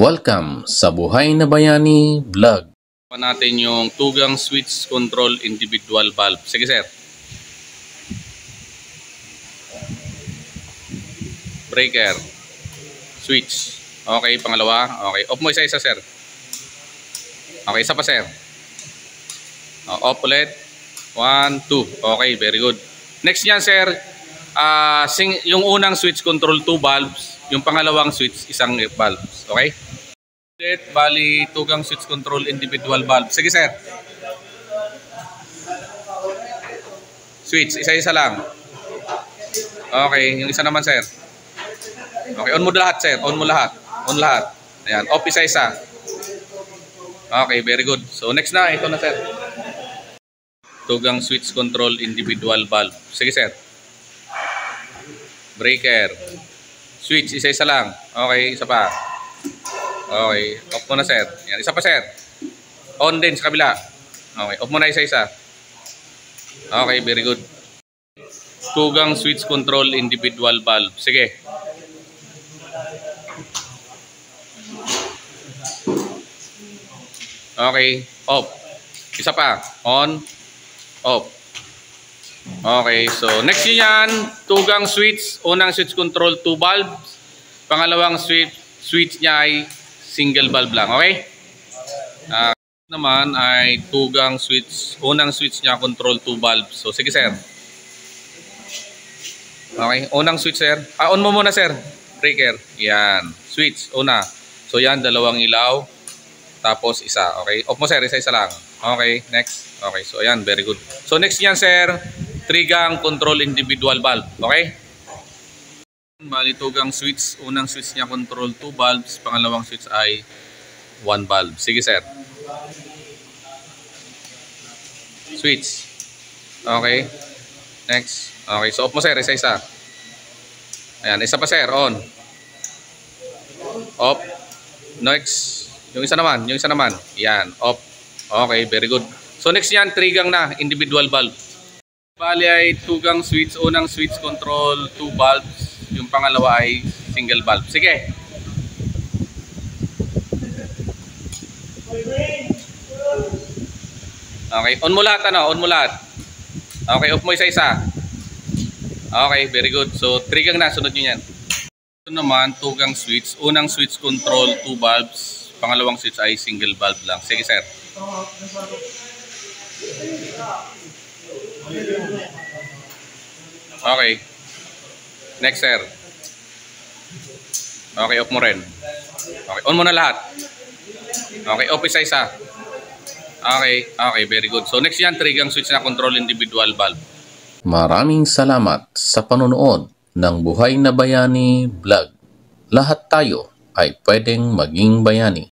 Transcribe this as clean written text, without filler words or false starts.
Welcome sa Buhay na Bayani Vlog. Natin yung tugang switch control individual valve. Sige sir. Breaker. Switch. Okay, pangalawa. Okay, off mo isa-isa sir. Okay, isa pa sir. Off ulit. 1, 2. Okay, very good. Next niyan sir, yung unang switch control 2 valves, yung pangalawang switch isang valves. Okay? Bali, tugang switch control individual valve. Sige sir. Switch, isa-isa lang. Okay, yung isa naman sir. Okay, on mo lahat sir. On mo lahat. On lahat. Ayan, off isa-isa. Okay, very good. So next na, ito na sir. Tugang switch control individual valve. Sige sir. Breaker. Switch, isa-isa lang. Okay, isa pa. Okay, off mo na sir. Yan, isa pa sir. On din sa kabila. Okay, off mo na isa-isa. Okay, very good. Tugang switch control individual valve. Sige. Okay, off. Isa pa. On. Off. Okay, so next yun yan. Tugang switch. Unang switch control 2 valves. Pangalawang switch niya ay single valve lang, okay? Naman ay tugang switch, unang switch niya control 2 valves. So sige sir. Okay, unang switch sir. On mo muna sir. Breaker. Yan. Switch, una. So yan, dalawang ilaw. Tapos isa, okay? Off mo sir, isa-isa lang. Okay, next. Okay, so ayan, very good. So next niyan sir, trigang control individual valve, okay? Bali tugang switch, unang switch niya control 2 valves, pangalawang switch ay 1 valve. Sige sir. Switch. Okay. Next. Okay, so off mo sir, isa-isa. Ayan, isa pa sir, on. Off. Next. Yung isa naman, yung isa naman. Yan, off. Okay, very good. So next yan, trigang na, individual valve. Bali ay tugang switch, unang switch control 2 valves. Yung pangalawa ay single valve. Sige. Okay, on mo lahat ano? On mo lahat. Okay, off mo isa-isa. Okay, very good. So, trigang na, sunod nyo yan. Ito naman, tugang switch. Unang switch control 2 valves. Pangalawang switch ay single valve lang. Sige, sir. Okay. Next, sir. Okay, off mo rin. Okay, on mo na lahat. Okay, off isa-isa. Okay, okay, very good. So next yan, trigang switch na control individual valve. Maraming salamat sa panonood ng Buhay na Bayani Vlog. Lahat tayo ay pwedeng maging bayani.